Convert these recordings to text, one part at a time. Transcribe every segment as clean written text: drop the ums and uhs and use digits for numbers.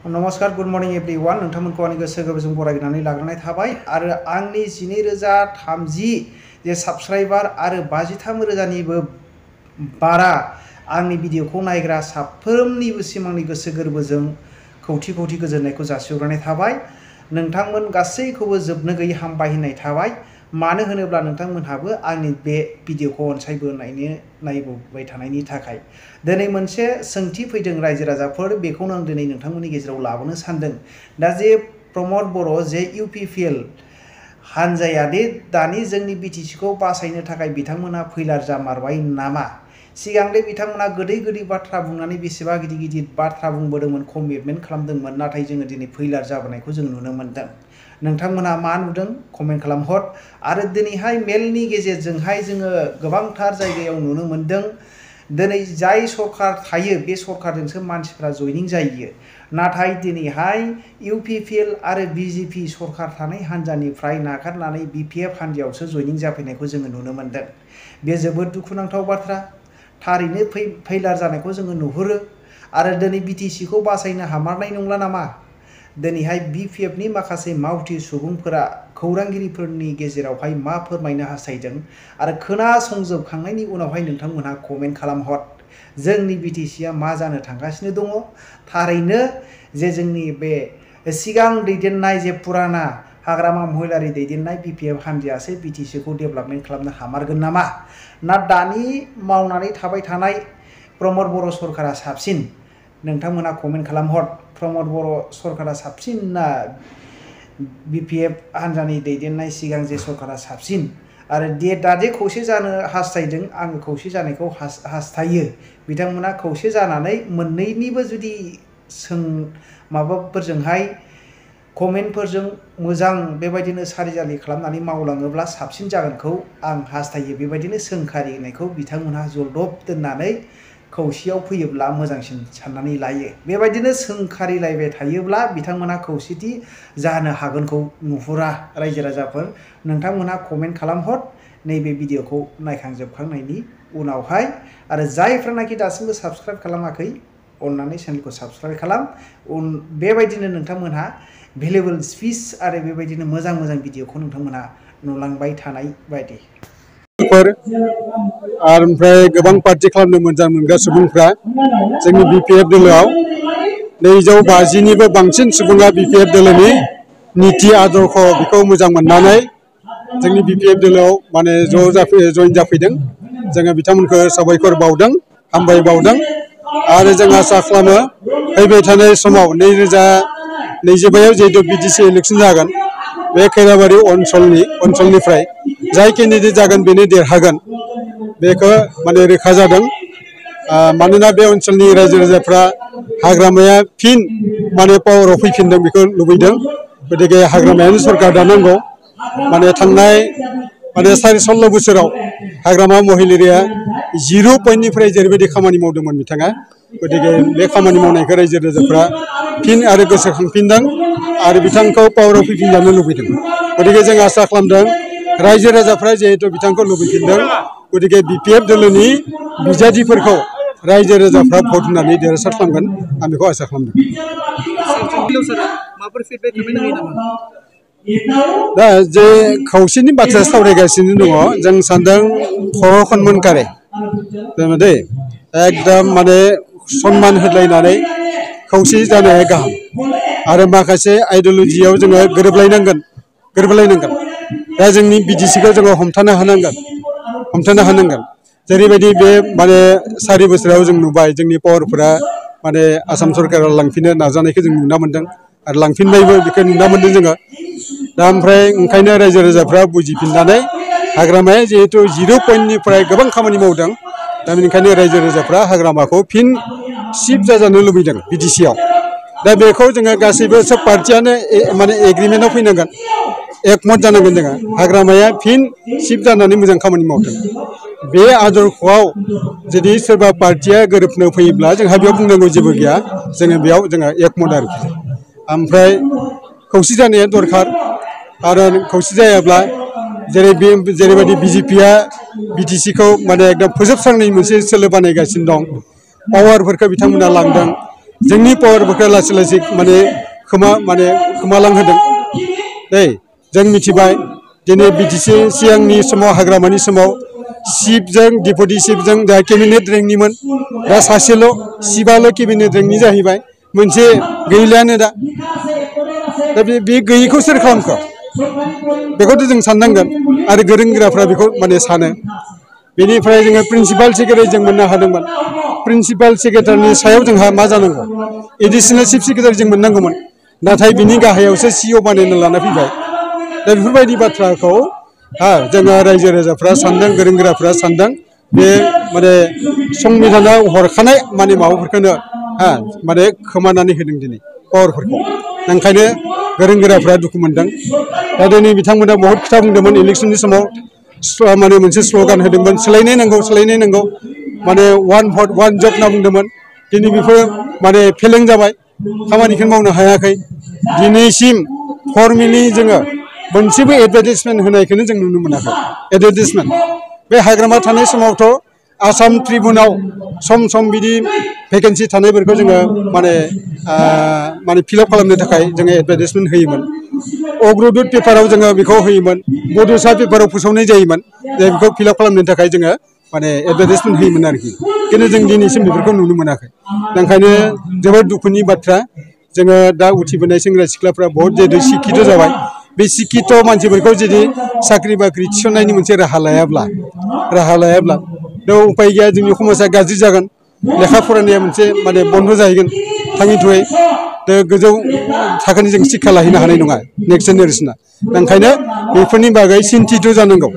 नमस्कार good morning everyone नोंथांमोनखौ आंनि गोसो गोरबोजों बरायनानै लाग्रोनाय थाबाय आरो आंनि 12,030 जे साबस्क्राइबार आरो 53,000निबो बारा आंनि भिडिअखौ नायग्रा साफ्रोमनिबो सिमांनि गोसो गोरबोजों खौथि खौथि गोजोननायखौ जासिहरनाय थाबाय। नोंथांमोन गासैखौबो जोबनो गैयै हामबाय होननाय थाबाय। मानो होनोब्ला नोंथांमोनहाबो आंनि बे भिडिअखौ नायबोबाय थानायनि थाखाय। दिनै मोनसे सोंथि फैदों रायजो राजाफोर, बेखौनो आं दिनै नोंथांमोननि गेजेराव लाबोनो सानदों। दा जे प्रमद बर' जे इउपिपिएल हानजाया दानि जोंनि बिटिसिखौ बासायनो थाखाय बिथांमोना फैलार जामारबाय नामा? सिगांले बिथांमोना गोदै गोदै बाथ्रा बुंनानै बेसेबा गिदिर गिदिर बाथ्रा बुंबोदोंमोन, कमिटमेन्ट खालामदोंमोन, नाथाय जोङो दिनै फैलार जाबोनायखौ जों नुनो मोनदों। नोंथांमोना मा नुदों कमेन्ट खालामहर। आरो दिनैहाय मेलनि गेजेरजोंहाय जोङो गोबांथार जायगायाव नुनो मोनदों, दिनै जाय सरकार थायो बे सरकारजोंसो मानसिफ्रा जयनिं जायो। नाथाय दिनैहाय इउपिपिएल आरो बिजेपि सरकार थानाय हान्जानिफ्राय नागारनानै बिपिएफ हान्जायावसो जयनिं जाफैनायखौ जोङो नुनो मोनदों। बे जोबोद दुखुनांथाव बाथ्रा। थारैनो फैलार जानायखौ जोङो नुहुरो। आरो दिनै बिटिसिखौ बासायनो हामारनाय नंला नामा? दिनैहाय बिपिएफनि माखासे मावथि सुबुंफोरा खौरांगिरिफोरनि गेजेरावहाय मा फोरमायनो हास्थायदों आरो खोनासंजोबखांनायनि उनावहाय नोंथांमोनहा कमेन्ट खालामहर। जोंनि बिटिसिया मा जानो थांगासिनो दङ? थारैनो जे जोंनि बे सिगां दैदेननाय जे पुराना हाग्रामा महिलारि दैदेननाय बिपिएफ हान्जायासो बिटिसिखौ डेभेलपमेन्ट खालामनो हामारगोन नामा? ना दानि मावनानै थाबाय थानाय प्रमद बर' सरकारा साबसिन? नोंथांमोना कमेन्ट खालामहर। प्रमद बर' सरकारा साबसिन ना बिपिएफ हान्जानि दैदेननाय सिगां जे सरकारा साबसिन? आरो दादे खौसे जानो हास्थायदों, आङो खौसे जानायखौ हास्थायो। बिथांमोना खौसे जानानै मोननैनिबो जुदि माबाफोरजोंहाय कमेन्टफोरजों मोजां बेबायदिनो सारिजालि खालामनानै मावलाङोब्ला साबसिन जागोनखौ आं हास्थायो। बेबायदिनो सोंखारिनायखौ बिथांमोनहा जलदब दोननानै खौसेयाव फैयोब्ला मोजांसिन साननानै लायो। बेबायदिनो सोंखारिलायबाय थायोब्ला बिथांमोनहा खौसेथि जानो हागोनखौ नुहुरा। रायजो राजाफोर, नोंथांमोनहा कमेन्ट खालामहर नैबे भिडिअखौ नायखांजोबखांनायनि उनावहाय। आरो जायफ्रानाखि दासिमबो साबस्क्राइब खालामाखै, अन्नानै चेनेलखौ साबस्क्राइब खालाम। बेबायदिनो नोंथांमोनहा भेलुएबल स्पिच आरो बेबायदिनो मोजां मोजां भिडिअखौ नोंथांमोनहा नुलांबाय थानाय बायदि। ओमफ्राय गोबां पार्टि खालामनो मोजां मोनग्रा सुबुंफ्रा जोंनि बिपिएफ दोलोआव 250निबो बांसिन सुबुङा बिपिएफ दोलोनि नीति आदर्श बेखौ मोजां मोननानै जोंनि बिपिएफ दोलोआव माने जइन जाफैदों। जोङो बिथांमोनखौ साबायखर बावदों, हामबाय बावदों। आरो जों आसा खालामो फैबाय थानाय समाव 2025आव जिहेतु बिटिसि इलेक्सन जागोन, बे खैराबारि ओनसोलनिफ्राय जाय केन्डिडेट जागोन बेनो देरहागोन, बेखौ माने रोखा जादों। मानोना बे ओनसोलनि रायजो राजाफ्रा हाग्रामाया फिन माने पावाराव फैफिनदों बेखौ लुबैदों। गतिके हाग्रामायानो सरकार दानांगौ। माने थांनाय 16 बोसोराव हाग्रामा महिलारिया 0 पइन्टनिफ्राय जेरैबायदि खामानि मावदोंमोन बिथाङा, गतिके बे खामानि मावनायखौ रायजो राजाफ्रा फिन आरो गोसोखांफिनदों आरो बिथांखौ पावाराव फैफिनजानो लुबैदों। गतिके जों आसा खालामदों रायजो राजाफ्रा जिहेतु बिथांखौ लुबैफिनदों, गतिके बिपिएफ दोलोनि बिजाथिफोरखौ रायजो राजाफ्रा भट होनानै देरहासार खालामगोन, आं बेखौ आसा खालामदों। दा जे खौसेनि बाथ्रा सावरायगासिनो दङ, जों सानदों खनमनकारे जोङो दै एकदम माने सनमान होलायनानै खौसे जानाया गाहाम। आरो माखासे आइडिय'लजियाव जोङो गोरोबलायनांगोन। दा जोंनि बिटिसिखौ जोङो हमथानो हानांगोन। जेरैबायदि बे माने 4 बोसोराव जों नुबाय जोंनि पावारफोरा माने आसाम सरकारा लांफिननो नाजानायखौ जों नुना मोन्दों आरो लांफिनबायबो बेखौ नुना मोन्दों जोङो। दा ओमफ्राय ओंखायनो रायजो राजाफ्रा बुजिफिननानै हाग्रामाया जिहेतु 0 पइन्टनिफ्राय गोबां खामानि मावदों, दा बेनिखायनो रायजो राजाफ्रा हाग्रामाखौ फिन सिफ्ट जाजानो लुबैदों बिटिसिआव। दा बेखौ जोङो गासैबो सब पार्टियानो माने एग्रिमेन्टआव फैनांगोन, एकमत जानांगोन। जोङो हाग्रामाया फिन सिफ्ट जानानै मोजां खामानि मावदों। बे आदर्शआव जुदि सोरबा पार्टिया गोरोबनो फैयोब्ला जोंहा बेयाव बुंनांगौ जेबो गैया, जोङो एकमत आरोखि। ओमफ्राय खौसे जानाया दरखार। आरो खौसे जायाब्ला जेरैबायदि बिजेपिया बिटिसिखौ माने एकदम फोजोबस्रांनायनि मोनसे सोलो बानायगासिनो दं, पावारफोरखौ बिथांमोना लांदों। जोंनि पावारफोरखौ लासै लासै माने खोमालांहोदों जों मिथिबाय दिनै बिटिसि सिगांनि समाव हाग्रामानि समाव चिफजों डिपुटि चिफजों दा केबिनेट रेंकनिमोन दा सासेल' चिफआल' केबिनेट रेंकनि जाहैबाय मोनसे गैलायानो दा बे गैयैखौ सोर खालामखो बेखौथ' जों साननांगोन आरो गोरों गोराफ्रा बेखौ माने सानो बेनिफ्राय जोङो प्रिन्सिपाल सेक्रेटारि जों मोननो हादोंमोन प्रिन्सिपाल सेक्रेटारिनि सायाव जोंहा मा जानांगौ एडिसनेल चिफ सेक्रेटारि जों मोननांगौमोन नाथाय बिनि गाहायावसो सिइअ बानायना लाना फैबाय दा बेफोरबायदि बाथ्राखौ जोङो रायजो राजाफ्रा सानदों गोरों गोराफ्रा सानदों बे माने संबिधानाव हरखानाय माने माबाफोरखौनो माने खोमानानै होदों दिनै पावारफोरखौ ओंखायनो गोरों गोराफ्रा दुखु मोनदों दा दिनै बिथांमोना बहुद खोथा बुंदोंमोन इलेक्सननि समाव माने मोनसे स्ल'गान होदोंमोन सोलायनाय नांगौ माने वान भट वान जब होनना बुंदोंमोन दिनै बेफोर माने फेलें जाबाय खामानिखौ मावनो हायाखै दिनैसिम फर्मेलि जोङो मोनसेबो एडभार्टाइजमेन्ट होनायखौनो जों नुनो मोनाखै एडभार्टाइजमेन्ट बे हाग्रामा थानाय समावथ' आसाम ट्रिबुनाव सम बिदि भेकेन्सि थानायफोरखौ जोङो माने फिलआप खालामनो थाखाय जोङो एडभार्टाइजमेन्ट होयोमोन अग्रदुत पेपाराव जोङो बेखौ होयोमोन बड'सा पेपाराव फोसावनाय जायोमोन जे बेखौ फिलआप खालामनो थाखाय जोङो माने एडभार्टाइजमेन्ट होयोमोन आरोखि खिन्थु जों दिनैसिम बेफोरखौ नुनो मोनाखै ओंखायनो जोबोद दुखुनि बाथ्रा जोङो दा उथिबोनाय सेंग्रा सिख्लाफ्रा बहुत जिहेतु शिक्षित जाबाय बे शिक्षित मानसिफोरखौ जुदि साख्रि बाख्रि थिसननायनि मोनसे राहा लायाब्ला दा उपाय गैया जोंनि समाजा गाज्रि जागोन लेखा फरायनाया मोनसे माने बन्द जाहैगोन थाङै थुङै दा गोजौ थाखोनि जों शिक्षा लाहैनो हानाय नङा नेक्स्ट जेनेरेसना ओंखायनो बेफोरनि बागै सिन्तित जानांगौ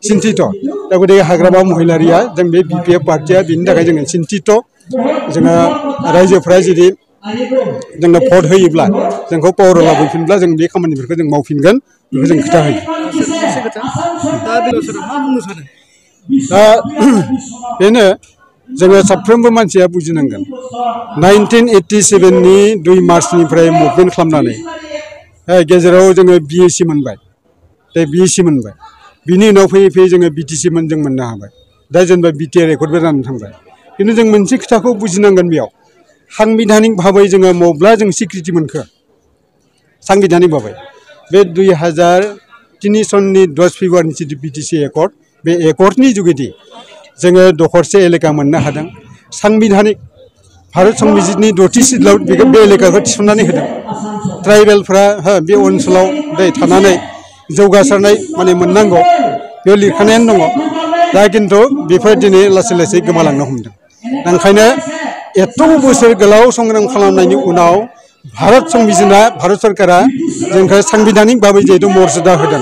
सिन्तित दा गतिके हाग्रामा महिलारिया जों बे बिपिएफ पार्टिया बेनि थाखाय जोङो सिन्तित जोङो रायजोफ्रा जुदि जोंनो भट होयोब्ला जोंखौ पावाराव लाबोफिनब्ला जों बे खामानिफोरखौ जों मावफिनगोन बेखौ जों खोथा होयो दा बेनो जोङो साफ्रोमबो मानसिया बुजिनांगोन 1987नि 2 मार्चनिफ्राय मुभमेन्ट खालामनानै गेजेराव जोङो बिएसि मोनबाय बिनि उनाव फैयै जोङो बिटिसि जों मोननो हाबाय दा जेनेबा बिटिआर रेकर्डबो जानानै थांबाय खिन्थु जों मोनसे खोथाखौ बुजिनांगोन बेयाव सांबिधानिक भाबै जोङो मब्ला जों स्वीकृति मोनखो सांबिधानिक भाबै बे 2003 सननि 10 फेब्रुवारिनि जिथु बिटिसि एकर्ड बे एकर्डनि जुगेदि जोङो दखरसे एलेका मोननो हादों सांबिधानिक भारत संबिजितनि 6थि सिडुलाव बे एलेकाखौ थिसननानै होदों ट्राइबेलफ्रा बे ओनसोलाव थानानै जौगासारनाय माने मोननांगौ बेयाव लिरखानायानो दङ दा खिन्थु बेफोर दिनै लासै लासै गोमालांनो हमदों ओंखायनो एथ' बोसोर गोलाव संग्राम खालामनायनि उनाव भारत सरकारा जोंखौ सांबिधानिक भाबै जिहेतु मर्यादा होदों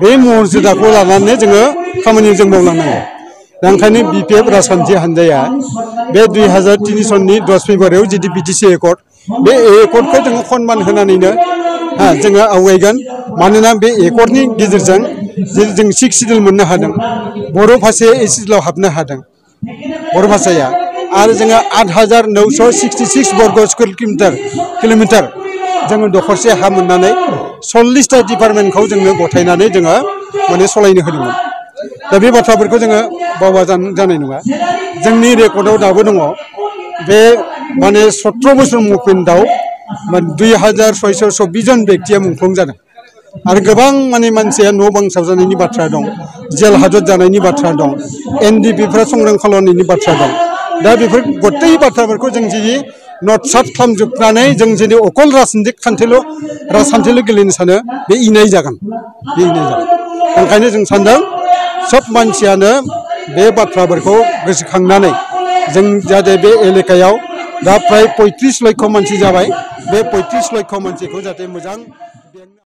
बे मर्यादाखौ लानानै जोङो खामानि जों मावलांनांगौ दा ओंखायनो बिपिएफ राजखान्थि हान्जाया बे 2003 सननि 10 फेब्रुवारियाव जिथु बिटिसि एकर्ड बे एकर्डखौ जोङो सनमान होनानैनो जोङो आवगायगोन मानोना बे एकर्डनि गेजेरजों जों 6 सिडुल मोननो हादों बर' भाषाया ए सिडुलाव हाबनो हादों बर' भाषाया आरो जोङो 8,966 बर्ग स्कुवेर किल'मिटार जोङो दखरसे हा मोननानै 40टा डिपार्टमेन्टखौ जोंनो गथायनानै जोङो माने सलायनो होदोंमोन दा बे बाथ्राफोरखौ जोङो बावबा जानाय नङा जोंनि रेकर्डआव दाबो दङ बे माने 17 बोसोर मुभमेन्टआव 2624 जन बेक्तिया मुंख्लं जादों आरो गोबां माने मानसिया न' बां सावजानायनि बाथ्रा दं जेल हाजत जानायनि बाथ्रा दं एनडिपिफ्रा संग्राम खालामनायनि बाथ्रा दं दा बेफोर गथै बाथ्राफोरखौ जों जुदि नटसाट खालामजोबनानै जों जुदि अकल राजखान्थिल' गेलेनो सानो बे इनाय जागोन ओंखायनो जों सानदों सब मानसियानो बे बाथ्राफोरखौ गोसोखांनानै जों जाहाथे बे एलेकायाव दा फ्राय 35 लाख मानसि जाबाय बे 35 लाख मानसिखौ जाहाथे मोजां